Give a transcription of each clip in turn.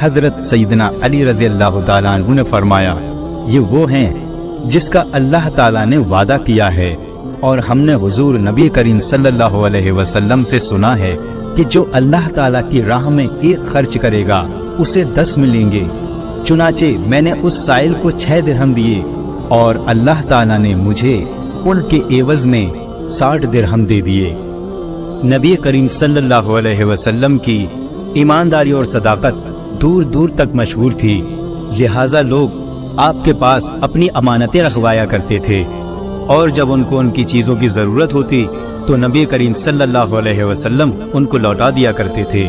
حضرت سیدنا علی رضی اللہ تعالیٰ عنہ نے فرمایا، یہ وہ ہیں جس کا اللہ تعالیٰ نے وعدہ کیا ہے، اور ہم نے حضور نبی کریم صلی اللہ علیہ وسلم سے سنا ہے کہ جو اللہ تعالیٰ کی راہ میں 1 خرچ کرے گا اسے 10 ملیں گے۔ چنانچہ میں نے اس سائل کو 6 درہم دیے اور اللہ تعالیٰ نے مجھے ان کے عوض میں 60 درہم دے دیے۔ نبی کریم صلی اللہ علیہ وسلم کی ایمانداری اور صداقت دور دور تک مشہور تھی، لہٰذا لوگ آپ کے پاس اپنی امانتیں رکھوایا کرتے تھے، اور جب ان کو ان کی چیزوں کی ضرورت ہوتی تو نبی کریم صلی اللہ علیہ وسلم ان کو لوٹا دیا کرتے تھے۔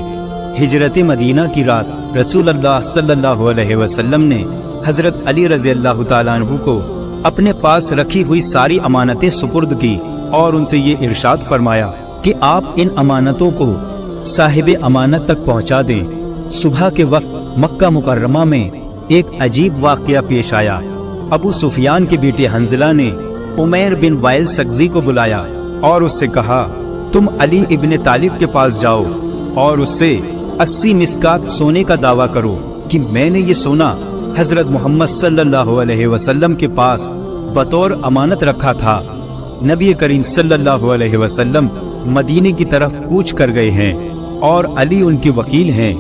ہجرت مدینہ کی رات رسول اللہ صلی اللہ علیہ وسلم نے حضرت علی رضی اللہ تعالیٰ عنہ کو اپنے پاس رکھی ہوئی ساری امانتیں سپرد کی اور ان سے یہ ارشاد فرمایا کہ آپ ان امانتوں کو صاحب امانت تک پہنچا دیں۔ صبح کے وقت مکہ مکرمہ میں ایک عجیب واقعہ پیش آیا۔ ابو سفیان کے بیٹے حنظلہ نے عمیر بن وائل سقزی کو بلایا اور اس سے کہا، تم علی ابن طالب کے پاس جاؤ اور اس سے 80 مسکات سونے کا دعویٰ کرو کہ میں نے یہ سونا حضرت محمد صلی اللہ علیہ وسلم کے پاس بطور امانت رکھا تھا۔ نبی کریم صلی اللہ علیہ وسلم مدینے کی طرف کوچ کر گئے ہیں اور علی ان کے وکیل ہیں،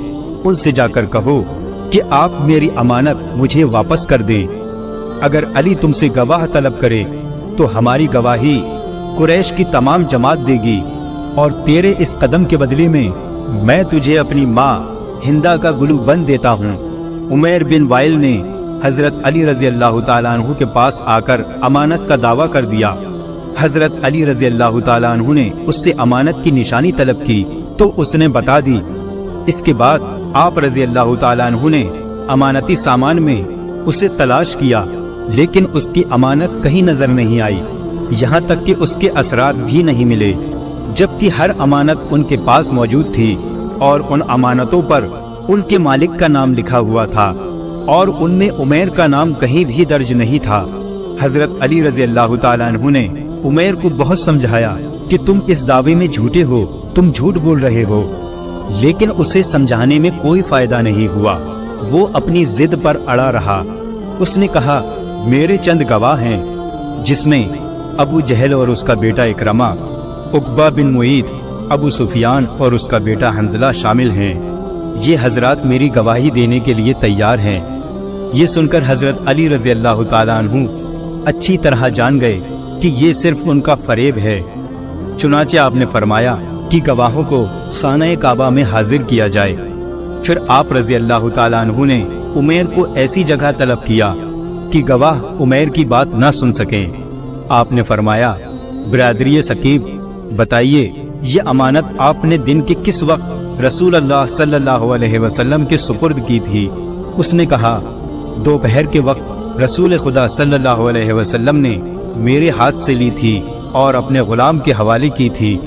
ان سے جا کر کہو کہ آپ میری امانت مجھے واپس کر دیں۔ اگر علی تم سے گواہ طلب کرے تو ہماری گواہی قریش کی تمام جماعت دے گی، اور تیرے اس قدم کے بدلے میں میں تجھے اپنی ماں ہندا کا گلو بند دیتا ہوں۔ عمیر بن وائل نے حضرت علی رضی اللہ تعالیٰ عنہ کے پاس آ کر امانت کا دعویٰ کر دیا۔ حضرت علی رضی اللہ تعالیٰ عنہ نے اس سے امانت کی نشانی طلب کی تو اس نے بتا دی۔ اس کے بعد آپ رضی اللہ تعالیٰ عنہ نے امانتی سامان میں اسے تلاش کیا، لیکن اس کی امانت کہیں نظر نہیں آئی، یہاں تک کہ اس کے اثرات بھی نہیں ملے، جبکہ ہر امانت ان کے پاس موجود تھی اور ان امانتوں پر ان کے مالک کا نام لکھا ہوا تھا، اور ان میں عمیر کا نام کہیں بھی درج نہیں تھا۔ حضرت علی رضی اللہ تعالیٰ عنہ نے عمیر کو بہت سمجھایا کہ تم اس دعوے میں جھوٹے ہو، تم جھوٹ بول رہے ہو، لیکن اسے سمجھانے میں کوئی فائدہ نہیں ہوا، وہ اپنی ضد پر اڑا رہا۔ اس نے کہا، میرے چند گواہ ہیں، جس میں ابو جہل اور اس کا بیٹا اکرمہ، عقبہ بن معیط، ابو سفیان اور اس کا بیٹا حنظلہ شامل ہیں۔ یہ حضرات میری گواہی دینے کے لیے تیار ہیں۔ یہ سن کر حضرت علی رضی اللہ تعالیٰ عنہ اچھی طرح جان گئے کہ یہ صرف ان کا فریب ہے۔ چنانچہ آپ نے فرمایا کہ گواہوں کو خانہ کعبہ میں حاضر کیا جائے۔ پھر آپ رضی اللہ تعالیٰ عنہ نے عمیر کو ایسی جگہ طلب کیا کہ گواہ عمیر کی بات نہ سن سکیں۔ آپ نے فرمایا، برادری ثقیف، بتائیے یہ امانت آپ نے دن کے کس وقت رسول اللہ صلی اللہ علیہ وسلم کے سپرد کی تھی؟ اس نے کہا، دوپہر کے وقت رسول خدا صلی اللہ علیہ وسلم نے میرے ہاتھ سے لی تھی اور اپنے غلام کے حوالے کی تھی۔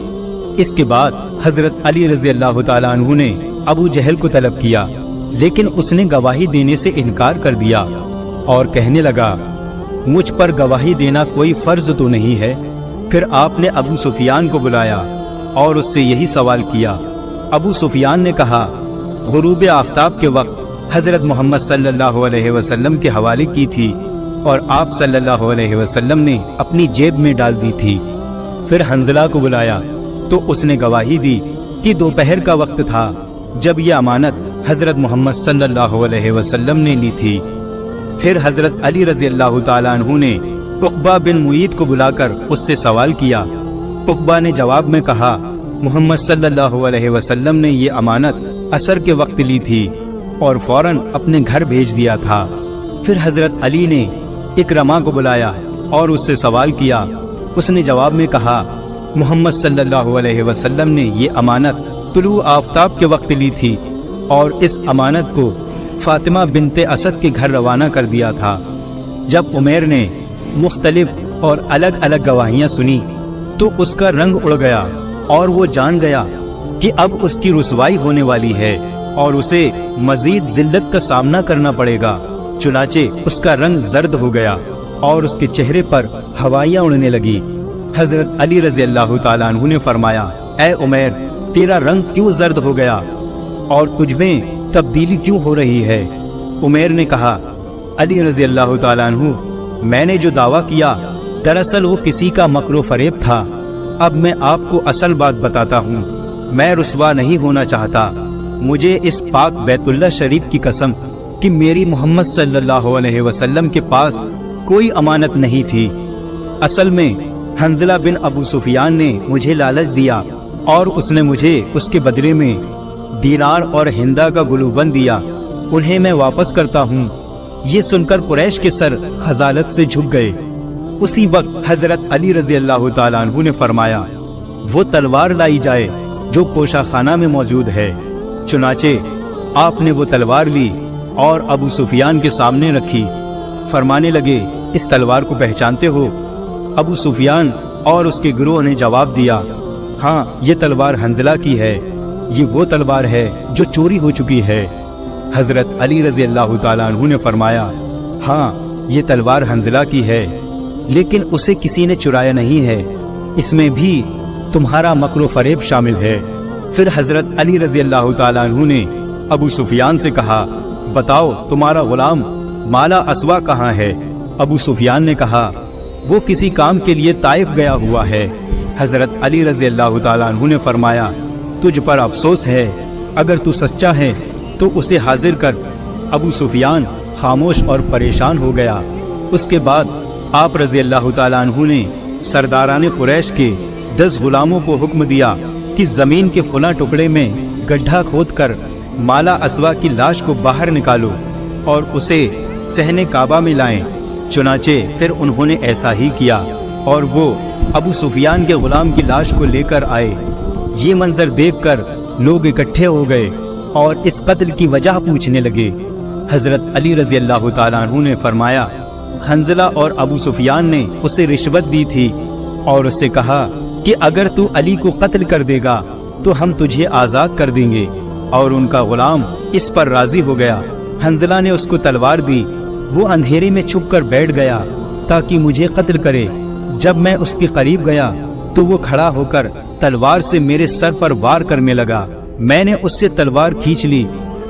اس کے بعد حضرت علی رضی اللہ تعالیٰ عنہ نے ابو جہل کو طلب کیا، لیکن اس نے گواہی دینے سے انکار کر دیا اور کہنے لگا، مجھ پر گواہی دینا کوئی فرض تو نہیں ہے۔ پھر آپ نے ابو سفیان کو بلایا اور اس سے یہی سوال کیا۔ ابو سفیان نے کہا، غروب آفتاب کے وقت حضرت محمد صلی اللہ علیہ وسلم کے حوالے کی تھی اور آپ صلی اللہ علیہ وسلم نے اپنی جیب میں ڈال دی تھی۔ پھر حنظلہ کو بلایا تو اس نے گواہی دی کہ دوپہر کا وقت تھا جب یہ امانت حضرت محمد صلی اللہ علیہ وسلم نے لی تھی۔ پھر حضرت علی رضی اللہ تعالیٰ عنہ نے عقبہ بن معیط کو بلا کر اس سے سوال کیا۔ عقبہ نے جواب میں کہا، محمد صلی اللہ علیہ وسلم نے یہ امانت عصر کے وقت لی تھی اور فوراً اپنے گھر بھیج دیا تھا۔ پھر حضرت علی نے اکرمہ کو بلایا اور اس سے سوال کیا۔ اس نے جواب میں کہا، محمد صلی اللہ علیہ وسلم نے یہ امانت طلوع آفتاب کے وقت لی تھی اور اس امانت کو فاطمہ بنت اسد کے گھر روانہ کر دیا تھا۔ جب عمیر نے مختلف اور الگ الگ گواہیاں سنی تو اس کا رنگ اڑ گیا اور وہ جان گیا کہ اب اس کی رسوائی ہونے والی ہے اور اسے مزید ذلت کا سامنا کرنا پڑے گا۔ چنانچہ اس کا رنگ زرد ہو گیا اور اس کے چہرے پر ہوائیاں اڑنے لگی۔ حضرت علی رضی اللہ تعالیٰ عنہ نے فرمایا، اے عمیر، تیرا رنگ کیوں زرد ہو گیا اور تجھ میں تبدیلی کیوں ہو رہی ہے؟ عمیر نے کہا، علی رضی اللہ تعالیٰ عنہ، میں نے جو دعویٰ کیا دراصل وہ کسی کا مکر و فریب تھا۔ اب میں آپ کو اصل بات بتاتا ہوں، میں رسوا نہیں ہونا چاہتا۔ مجھے اس پاک بیت اللہ شریف کی قسم کہ میری محمد صلی اللہ علیہ وسلم کے پاس کوئی امانت نہیں تھی۔ اصل میں حنظلہ بن ابو سفیان نے مجھے لالچ دیا اور اس نے مجھے اس کے بدلے میں دینار اور ہندا کا گلوبند دیا، انہیں میں واپس کرتا ہوں۔ یہ سن کر قریش کے سر خجالت سے جھک گئے۔ اسی وقت حضرت علی رضی اللہ تعالیٰ عنہ نے فرمایا، وہ تلوار لائی جائے جو پوشہ خانہ میں موجود ہے۔ چنانچہ آپ نے وہ تلوار لی اور ابو سفیان کے سامنے رکھی، فرمانے لگے، اس تلوار کو پہچانتے ہو؟ ابو سفیان اور اس کے گروہ نے جواب دیا، ہاں، یہ تلوار حنظلہ کی ہے، یہ وہ تلوار ہے جو چوری ہو چکی ہے۔ حضرت علی رضی اللہ تعالیٰ عنہ نے فرمایا، ہاں، یہ تلوار حنظلہ کی ہے، لیکن اسے کسی نے چرایا نہیں ہے، اس میں بھی تمہارا مکر و فریب شامل ہے۔ پھر حضرت علی رضی اللہ تعالیٰ عنہ نے ابو سفیان سے کہا، بتاؤ تمہارا غلام مالا اسوا کہاں ہے؟ ابو سفیان نے کہا، وہ کسی کام کے لیے طائف گیا ہوا ہے۔ حضرت علی رضی اللہ تعالیٰ عنہ نے فرمایا، تجھ پر افسوس ہے، اگر تو سچا ہے تو اسے حاضر کر۔ ابو سفیان خاموش اور پریشان ہو گیا۔ اس کے بعد آپ رضی اللہ تعالیٰ عنہ نے سرداران قریش کے 10 غلاموں کو حکم دیا کہ زمین کے فلاں ٹکڑے میں گڈھا کھود کر مالا اسوا کی لاش کو باہر نکالو اور اسے صحن کعبہ میں لائیں۔ چنانچہ پھر انہوں نے ایسا ہی کیا اور وہ ابو سفیان کے غلام کی لاش کو لے کر آئے۔ یہ منظر دیکھ کر لوگ اکٹھے ہو گئے اور اس قتل کی وجہ پوچھنے لگے۔ حضرت علی رضی اللہ تعالیٰ عنہ نے فرمایا، حنظلہ اور ابو سفیان نے اسے رشوت دی تھی اور اس سے کہا کہ اگر تو علی کو قتل کر دے گا تو ہم تجھے آزاد کر دیں گے، اور ان کا غلام اس پر راضی ہو گیا۔ حنظلہ نے اس کو تلوار دی، وہ اندھیرے میں چھپ کر بیٹھ گیا تاکہ مجھے قتل کرے۔ جب میں اس کے قریب گیا تو وہ کھڑا ہو کر تلوار سے میرے سر پر وار کرنے لگا۔ میں نے اس سے تلوار کھینچ لی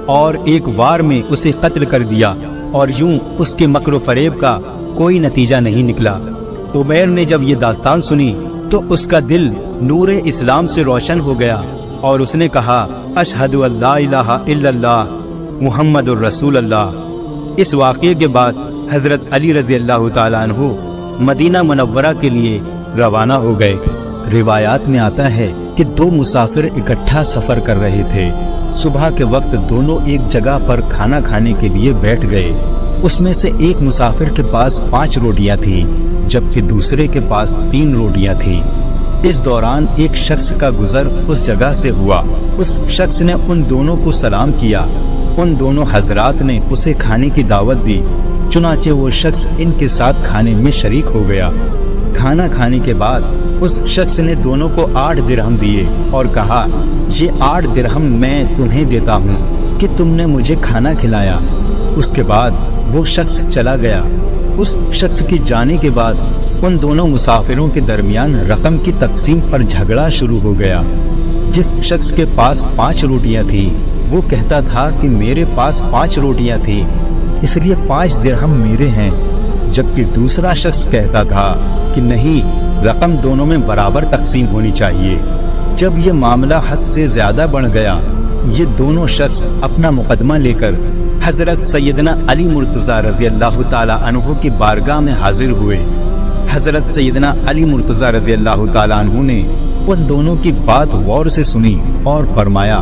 اور ایک وار میں اسے قتل کر دیا، اور یوں اس کے مکر و فریب کا کوئی نتیجہ نہیں نکلا۔ عمیر نے جب یہ داستان سنی تو اس کا دل نور اسلام سے روشن ہو گیا اور اس نے کہا، اشہد ان لا الہ الا اللہ محمد الرسول اللہ۔ اس واقعے کے بعد حضرت علی رضی اللہ تعالیٰ عنہ مدینہ منورہ کے لیے روانہ ہو گئے۔ روایات میں آتا ہے کہ 2 مسافر اکٹھا سفر کر رہے تھے۔ صبح کے وقت دونوں ایک جگہ پر کھانا کھانے کے لیے بیٹھ گئے۔ اس میں سے ایک مسافر کے پاس 5 روٹیاں تھیں جبکہ دوسرے کے پاس 3 روٹیاں تھیں۔ اس دوران ایک شخص کا گزر اس جگہ سے ہوا۔ اس شخص نے ان دونوں کو سلام کیا۔ ان دونوں حضرات نے اسے کھانے کی دعوت دی، چنانچہ وہ شخص ان کے ساتھ کھانے میں شریک ہو گیا۔ کھانا کھانے کے بعد اس شخص نے دونوں کو 8 درہم دیے اور کہا، یہ 8 درہم میں تمہیں دیتا ہوں کہ تم نے مجھے کھانا کھلایا۔ اس کے بعد وہ شخص چلا گیا۔ اس شخص کے جانے کے بعد ان دونوں مسافروں کے درمیان رقم کی تقسیم پر جھگڑا شروع ہو گیا۔ جس شخص کے پاس 5 روٹیاں تھیں وہ کہتا تھا کہ میرے پاس 5 روٹیاں تھیں اس لیے 5 درہم میرے ہیں، جبکہ دوسرا شخص کہتا تھا کہ نہیں، رقم دونوں میں برابر تقسیم ہونی چاہیے۔ جب یہ معاملہ حد سے زیادہ بڑھ گیا، یہ دونوں شخص اپنا مقدمہ لے کر حضرت سیدنا علی مرتضیٰ رضی اللہ تعالی عنہ کی بارگاہ میں حاضر ہوئے۔ حضرت سیدنا علی مرتضیٰ رضی اللہ تعالی عنہ نے ان دونوں کی بات غور سے سنی اور فرمایا،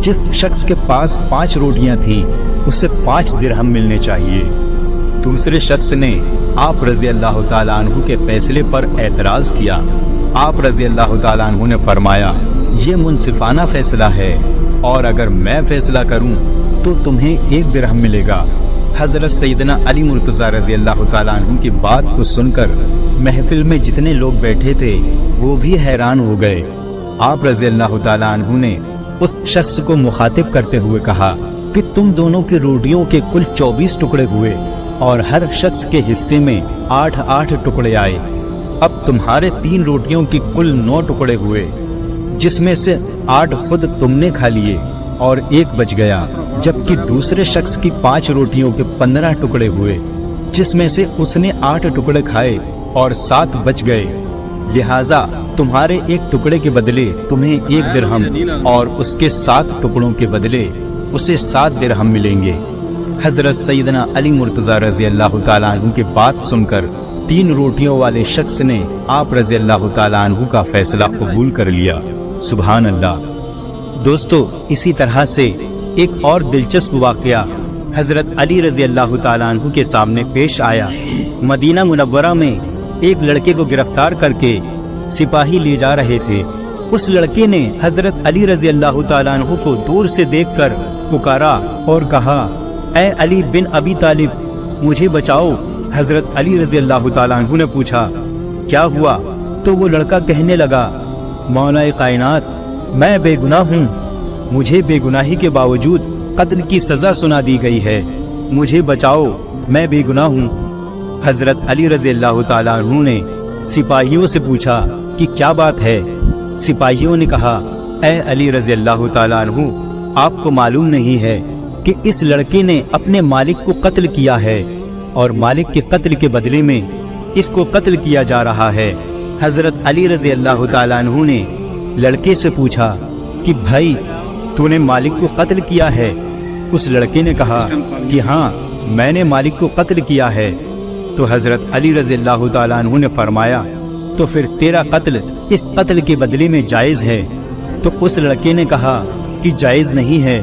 جس شخص کے پاس 5 روٹیاں تھیں اسے 5 درہم ملنے چاہیے۔ دوسرے شخص نے آپ رضی اللہ تعالیٰ عنہ کے فیصلے پر اعتراض کیا۔ آپ رضی اللہ تعالیٰ عنہ نے فرمایا، یہ منصفانہ فیصلہ ہے اور اگر میں فیصلہ کروں تو تمہیں 1 درہم ملے گا۔ حضرت سیدنا علی مرتضیٰ رضی اللہ تعالیٰ عنہ کی بات کو سن کر محفل میں جتنے لوگ بیٹھے تھے وہ بھی حیران ہو گئے۔ آپ رضی اللہ تعالیٰ عنہ نے اس شخص کو مخاطب کرتے ہوئے کہا کہ تم دونوں کی روٹیوں کے کل 24 ٹکڑے ہوئے اور ہر شخص کے حصے میں 8 ٹکڑے آئے۔ اب تمہارے 3 روٹیوں کی کل 9 ٹکڑے ہوئے، جس میں سے 8 خود تم نے کھا لیے اور ایک بچ گیا، جبکہ دوسرے شخص کی 5 روٹیوں کے 15 ٹکڑے ہوئے، جس میں سے اس نے 8 ٹکڑے کھائے اور 7 بچ گئے، لہذا تمہارے ایک ٹکڑے کے بدلے تمہیں 1 درہم اور اس کے 7 ٹکڑوں کے بدلے اسے 7 درہم ملیں گے۔ حضرت سیدنا علی مرتضیٰ رضی اللہ تعالیٰ عنہ کی بات سن کر 3 روٹیوں والے شخص نے آپ رضی اللہ تعالیٰ عنہ کا فیصلہ قبول کر لیا۔ سبحان اللہ۔ دوستو، اسی طرح سے ایک اور دلچسپ واقعہ حضرت علی رضی اللہ تعالیٰ عنہ کے سامنے پیش آیا۔ مدینہ منورہ میں ایک لڑکے کو گرفتار کر کے سپاہی لے جا رہے تھے۔ اس لڑکے نے حضرت علی رضی اللہ تعالیٰ عنہ کو دور سے دیکھ کر پکارا اور کہا، اے علی بن ابی طالب، مجھے بچاؤ۔ حضرت علی رضی اللہ تعالیٰ عنہ نے پوچھا، کیا ہوا؟ تو وہ لڑکا کہنے لگا، مولا کائنات، میں بے گناہ ہوں، مجھے بے گناہی کے باوجود قتل کی سزا سنا دی گئی ہے، مجھے بچاؤ، میں بے گناہ ہوں۔ حضرت علی رضی اللہ تعالیٰ عنہ نے سپاہیوں سے پوچھا کہ کیا بات ہے؟ سپاہیوں نے کہا، اے علی رضی اللہ تعالیٰ عنہ، آپ کو معلوم نہیں ہے کہ اس لڑکے نے اپنے مالک کو قتل کیا ہے اور مالک کے قتل کے بدلے میں اس کو قتل کیا جا رہا ہے۔ حضرت علی رضی اللہ تعالیٰ عنہ نے لڑکے سے پوچھا کہ بھائی، تو نے مالک کو قتل کیا ہے؟ اس لڑکے نے کہا کہ ہاں، میں نے مالک کو قتل کیا ہے۔ تو حضرت علی رضی اللہ تعالیٰ عنہ نے فرمایا، تو پھر تیرا قتل اس قتل کے بدلے میں جائز ہے۔ تو اس لڑکے نے کہا کہ جائز نہیں ہے،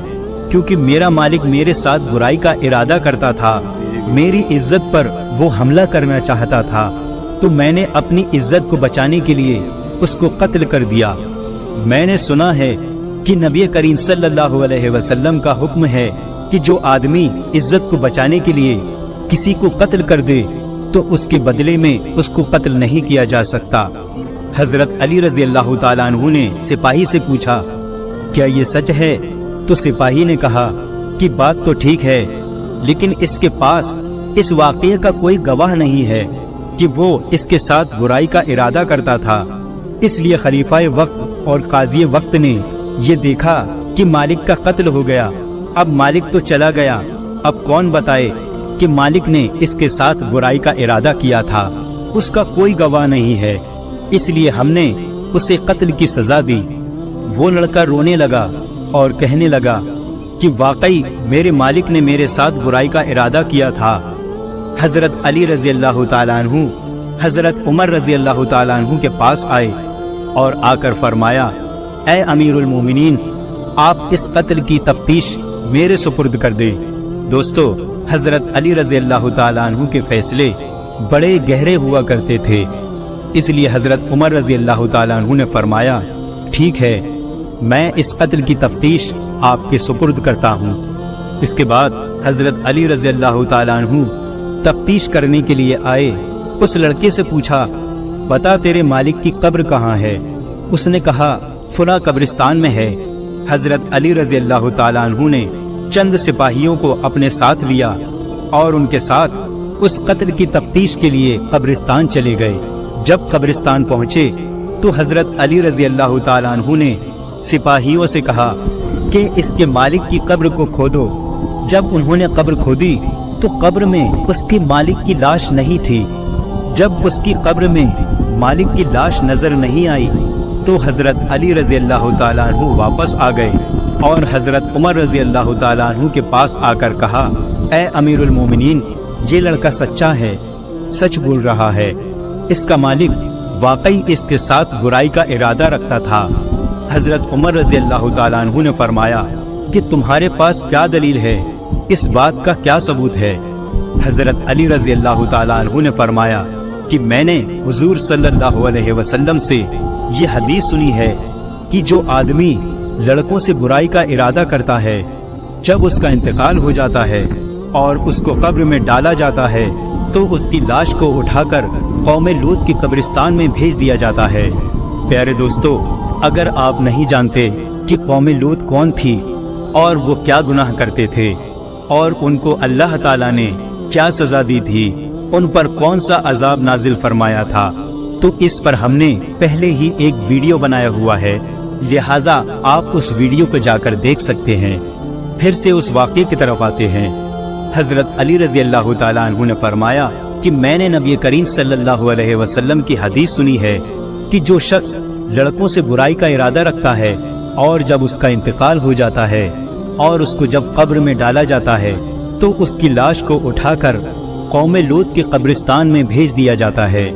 کیونکہ میرا مالک میرے ساتھ برائی کا ارادہ کرتا تھا، میری عزت پر وہ حملہ کرنا چاہتا تھا، تو میں نے اپنی عزت کو بچانے کے لیے اس کو قتل کر دیا۔ میں نے سنا ہے کہ نبی کریم صلی اللہ علیہ وسلم کا حکم ہے کہ جو آدمی عزت کو بچانے کے لیے کسی کو قتل کر دے تو اس کے بدلے میں اس کو قتل نہیں کیا جا سکتا۔ حضرت علی رضی اللہ تعالیٰ عنہ نے سپاہی سے پوچھا، کیا یہ سچ ہے؟ تو سپاہی نے کہا کہ بات تو ٹھیک ہے، لیکن اس کے پاس اس واقعے کا کوئی گواہ نہیں ہے کہ وہ اس کے ساتھ برائی کا ارادہ کرتا تھا، اس لیے خلیفہ وقت اور قاضی وقت نے یہ دیکھا کہ مالک کا قتل ہو گیا، اب مالک تو چلا گیا، اب کون بتائے کہ مالک نے اس کے ساتھ برائی کا ارادہ کیا تھا؟ اس کا کوئی گواہ نہیں ہے، اس لیے ہم نے اسے قتل کی سزا دی۔ وہ لڑکا رونے لگا اور کہنے لگا کہ واقعی میرے مالک نے میرے ساتھ برائی کا ارادہ کیا تھا۔ حضرت علی رضی اللہ تعالیٰ عنہ حضرت عمر رضی اللہ تعالیٰ عنہ کے پاس آئے اور آ کر فرمایا، اے امیر المومنین، آپ اس قتل کی تفتیش میرے سپرد کر دیں۔ دوستو، حضرت علی رضی اللہ تعالیٰ عنہ کے فیصلے بڑے گہرے ہوا کرتے تھے، اس لیے حضرت عمر رضی اللہ تعالیٰ عنہ نے فرمایا، ٹھیک ہے، میں اس قتل کی تفتیش آپ کے سپرد کرتا ہوں۔ اس کے بعد حضرت علی رضی اللہ تعالیٰ عنہ تفتیش کرنے کے لیے آئے۔ اس لڑکے سے پوچھا، بتا تیرے مالک کی قبر کہاں ہے؟ اس نے کہا، فلاں قبرستان میں ہے۔ حضرت علی رضی اللہ تعالیٰ عنہ نے چند سپاہیوں کو اپنے ساتھ لیا اور ان کے ساتھ اس قتل کی تفتیش کے لیے قبرستان چلے گئے۔ جب قبرستان پہنچے تو حضرت علی رضی اللہ تعالیٰ عنہ نے سپاہیوں سے کہا کہ اس کے مالک کی قبر کو کھودو۔ جب انہوں نے قبر کھودی تو قبر میں اس کے مالک کی لاش نہیں تھی۔ جب اس کی قبر میں مالک کی لاش نظر نہیں آئی تو حضرت علی رضی اللہ تعالیٰ عنہ واپس آ گئے اور حضرت عمر رضی اللہ تعالیٰ عنہ کے پاس آ کر کہا، اے امیر المومنین، یہ لڑکا سچا ہے، سچ بول رہا ہے، اس کا مالک واقعی اس کے ساتھ برائی کا ارادہ رکھتا تھا۔ حضرت عمر رضی اللہ تعالیٰ عنہ نے فرمایا کہ تمہارے پاس کیا دلیل ہے، اس بات کا کیا ثبوت ہے؟ حضرت علی رضی اللہ تعالیٰ عنہ نے فرمایا کہ میں نے حضور صلی اللہ علیہ وسلم سے یہ حدیث سنی ہے کہ جو آدمی لڑکوں سے برائی کا ارادہ کرتا ہے، جب اس کا انتقال ہو جاتا ہے اور اس کو قبر میں ڈالا جاتا ہے تو اس کی لاش کو اٹھا کر قوم لوط کی قبرستان میں بھیج دیا جاتا ہے۔ پیارے دوستو، اگر آپ نہیں جانتے کہ قوم لوط کون تھی اور وہ کیا گناہ کرتے تھے اور ان کو اللہ تعالیٰ نے کیا سزا دی تھی، ان پر کون سا عذاب نازل فرمایا تھا، تو اس پر ہم نے پہلے ہی ایک ویڈیو بنایا ہوا ہے، لہٰذا آپ اس ویڈیو کو جا کر دیکھ سکتے ہیں۔ پھر سے اس واقعے کی طرف آتے ہیں۔ حضرت علی رضی اللہ تعالیٰ عنہ نے فرمایا کہ میں نے نبی کریم صلی اللہ علیہ وسلم کی حدیث سنی ہے کہ جو شخص لڑکوں سے برائی کا ارادہ رکھتا ہے اور جب اس کا انتقال ہو جاتا ہے اور اس کو جب قبر میں ڈالا جاتا ہے تو اس کی لاش کو اٹھا کر قوم لوط کے قبرستان میں بھیج دیا جاتا ہے۔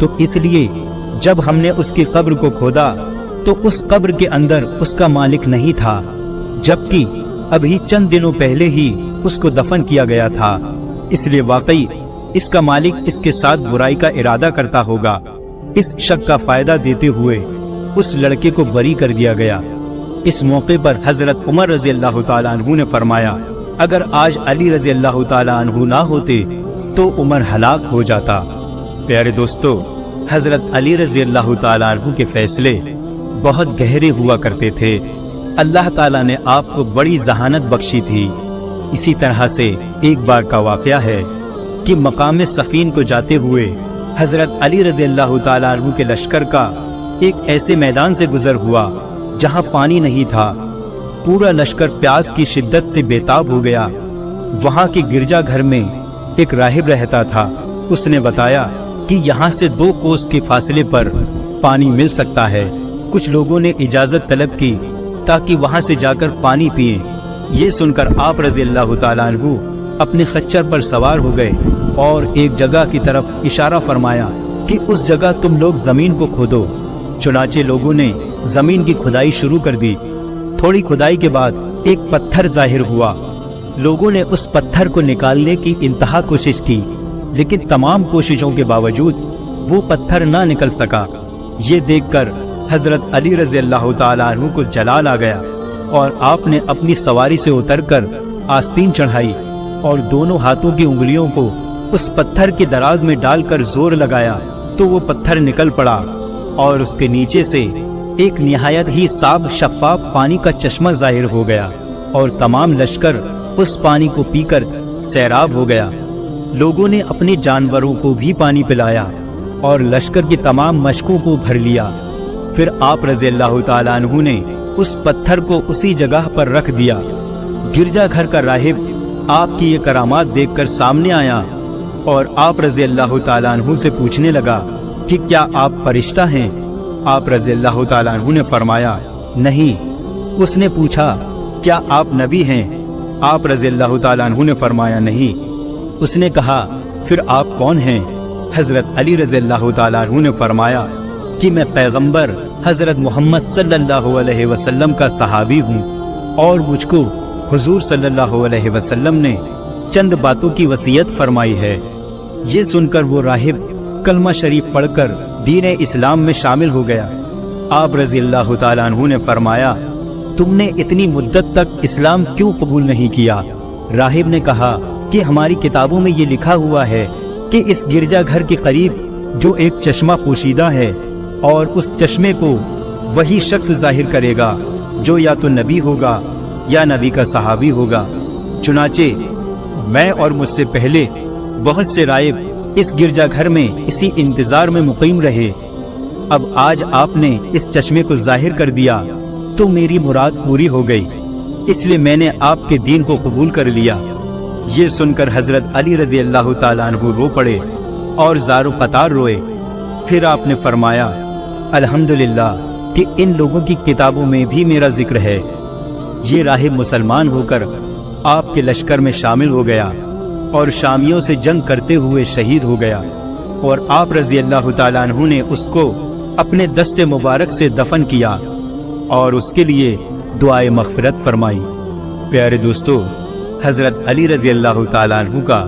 تو اس لیے جب ہم نے اس کی قبر کو کھودا تو اس قبر کے اندر اس کا مالک نہیں تھا، جبکہ ابھی چند دنوں پہلے ہی اس کو دفن کیا گیا تھا۔ اس لیے واقعی اس کا مالک اس کے ساتھ برائی کا ارادہ کرتا ہوگا۔ اس شک کا فائدہ دیتے ہوئے اس لڑکے کو بری کر دیا گیا۔ اس موقع پر حضرت عمر رضی اللہ تعالیٰ عنہ نے فرمایا اگر آج علی رضی اللہ تعالیٰ عنہ نہ ہوتے تو عمر ہلاک ہو جاتا۔ پیارے دوستو، حضرت علی رضی اللہ تعالیٰ عنہ کے فیصلے بہت گہرے ہوا کرتے تھے۔ اللہ تعالیٰ نے آپ کو بڑی ذہانت بخشی تھی۔ اسی طرح سے ایک بار کا واقعہ ہے کہ مقام صفین کو جاتے ہوئے حضرت علی رضی اللہ تعالیٰ عنہ کے لشکر کا ایک ایسے میدان سے گزر ہوا جہاں پانی نہیں تھا۔ پورا لشکر پیاس کی شدت سے بےتاب ہو گیا۔ وہاں کے گرجا گھر میں ایک راہب رہتا تھا۔ اس نے بتایا کہ یہاں سے 2 کوس کے فاصلے پر پانی مل سکتا ہے۔ کچھ لوگوں نے اجازت طلب کی تاکہ وہاں سے جا کر پانی پئیں۔ یہ سن کر آپ رضی اللہ تعالیٰ عنہ اپنے خچر پر سوار ہو گئے اور ایک جگہ کی طرف اشارہ فرمایا کہ اس جگہ تم لوگ زمین کو کھودو۔ چنانچہ لوگوں نے زمین کی کھدائی شروع کر دی۔ تھوڑی کھدائی کے بعد ایک پتھر ظاہر ہوا۔ لوگوں نے اس پتھر کو نکالنے کی انتہا کوشش کی، لیکن تمام کوششوں کے باوجود وہ پتھر نہ نکل سکا۔ یہ دیکھ کر حضرت علی رضی اللہ تعالیٰ عنہ کو جلال آ گیا اور آپ نے اپنی سواری سے اتر کر آستین چڑھائی اور دونوں ہاتھوں کی انگلیوں کو اس پتھر کے دراز میں ڈال کر زور لگایا تو وہ پتھر نکل پڑا اور اس کے نیچے سے ایک نہایت ہی صاف شفاف پانی کا چشمہ ظاہر ہو گیا اور تمام لشکر اس پانی کو پی کر سیراب ہو گیا۔ لوگوں نے اپنے جانوروں کو بھی پانی پلایا اور لشکر کی تمام مشکوں کو بھر لیا۔ پھر آپ رضی اللہ تعالیٰ عنہ نے اس پتھر کو اسی جگہ پر رکھ دیا۔ گرجا گھر کا راہب آپ کی یہ کرامات دیکھ کر سامنے آیا اور آپ رضی اللہ تعالیٰ عنہ سے پوچھنے لگا کہ کیا آپ فرشتہ ہیں؟ آپ رضی اللہ تعالیٰ عنہ نے فرمایا نہیں۔ اس نے پوچھا کیا آپ نبی ہیں؟ آپ رضی اللہ تعالیٰ عنہ نے فرمایا نہیں۔ اس نے کہا پھر آپ کون ہیں؟ حضرت علی رضی اللہ تعالیٰ عنہ نے فرمایا کہ میں پیغمبر حضرت محمد صلی اللہ علیہ وسلم کا صحابی ہوں اور مجھ کو حضور صلی اللہ علیہ وسلم نے چند باتوں کی وصیت فرمائی ہے۔ یہ سن کر وہ راہب کلمہ شریف پڑھ کر دین اسلام میں شامل ہو گیا۔ آپ رضی اللہ تعالیٰ عنہ نے فرمایا تم نے اتنی مدت تک اسلام کیوں قبول نہیں کیا؟ راہب نے کہا کہ ہماری کتابوں میں یہ لکھا ہوا ہے کہ اس گرجا گھر کے قریب جو ایک چشمہ پوشیدہ ہے اور اس چشمے کو وہی شخص ظاہر کرے گا جو یا تو نبی ہوگا یا نبی کا صحابی ہوگا۔ چنانچہ میں اور مجھ سے پہلے بہت سے راہب اس گرجا گھر میں اسی انتظار میں مقیم رہے۔ اب آج آپ نے اس چشمے کو ظاہر کر دیا تو میری مراد پوری ہو گئی، اس لیے میں نے آپ کے دین کو قبول کر لیا۔ یہ سن کر حضرت علی رضی اللہ تعالیٰ عنہ رو پڑے اور زار و قطار روئے۔ پھر آپ نے فرمایا الحمدللہ کہ ان لوگوں کی کتابوں میں بھی میرا ذکر ہے۔ یہ راہب مسلمان ہو کر آپ کے لشکر میں شامل ہو گیا اور شامیوں سے جنگ کرتے ہوئے شہید ہو گیا، اور آپ رضی اللہ تعالیٰ عنہ نے اس کو اپنے دست مبارک سے دفن کیا اور اس کے لیے دعائے مغفرت فرمائی۔ پیارے دوستو، حضرت علی رضی اللہ تعالیٰ عنہ کا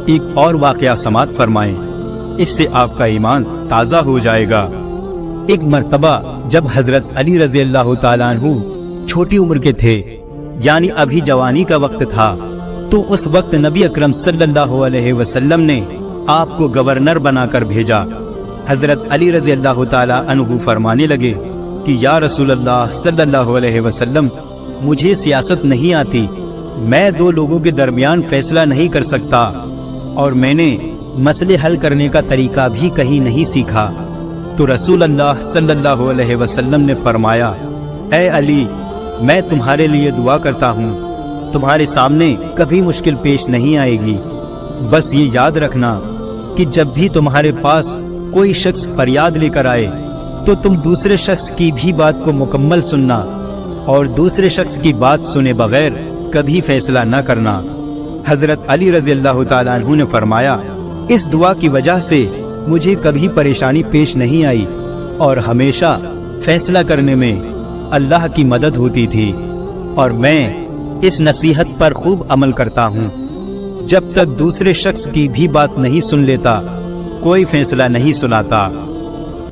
ایک اور واقعہ سماعت فرمائیں، اس سے آپ کا ایمان تازہ ہو جائے گا۔ ایک مرتبہ جب حضرت علی رضی اللہ تعالیٰ عنہ چھوٹی عمر کے تھے، یعنی ابھی جوانی کا وقت تھا، تو اس وقت نبی اکرم صلی اللہ علیہ وسلم نے آپ کو گورنر بنا کر بھیجا۔ حضرت علی رضی اللہ تعالیٰ عنہ فرمانے لگے کہ یا رسول اللہ صلی اللہ علیہ وسلم، مجھے سیاست نہیں آتی، میں دو لوگوں کے درمیان فیصلہ نہیں کر سکتا، اور میں نے مسئلے حل کرنے کا طریقہ بھی کہیں نہیں سیکھا۔ تو رسول اللہ صلی اللہ علیہ وسلم نے فرمایا اے علی، میں تمہارے لیے دعا کرتا ہوں، تمہارے سامنے کبھی مشکل پیش نہیں آئے گی۔ بس یہ یاد رکھنا کہ جب بھی تمہارے پاس کوئی شخص فریاد لے کر آئے تو تم دوسرے شخص کی بھی بات کو مکمل سننا اور دوسرے شخص کی بات سنے بغیر کبھی فیصلہ نہ کرنا۔ حضرت علی رضی اللہ تعالیٰ عنہ نے فرمایا، اس دعا کی وجہ سے مجھے کبھی پریشانی پیش نہیں آئی اور ہمیشہ فیصلہ کرنے میں اللہ کی مدد ہوتی تھی، اور میں اس نصیحت پر خوب عمل کرتا ہوں، جب تک دوسرے شخص کی بھی بات نہیں سن لیتا کوئی فیصلہ نہیں سناتا۔